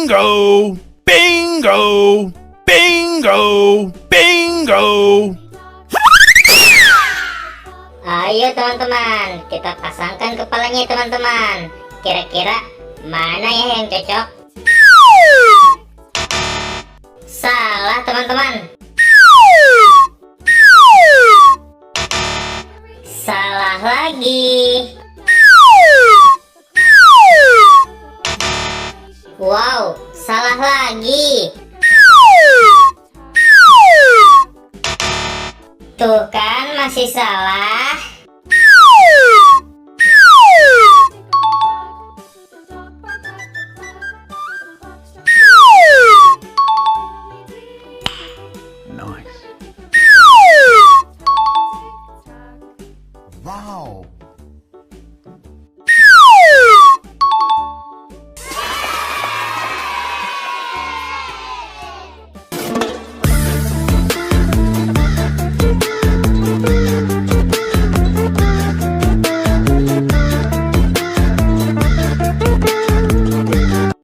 Bingo! Bingo! Bingo! Bingo! Ayo teman-teman, kita pasangkan kepalanya teman-teman. Kira-kira mana ya yang cocok? Salah teman-teman. Salah lagi. Wow, salah lagi. Tuh kan masih salah.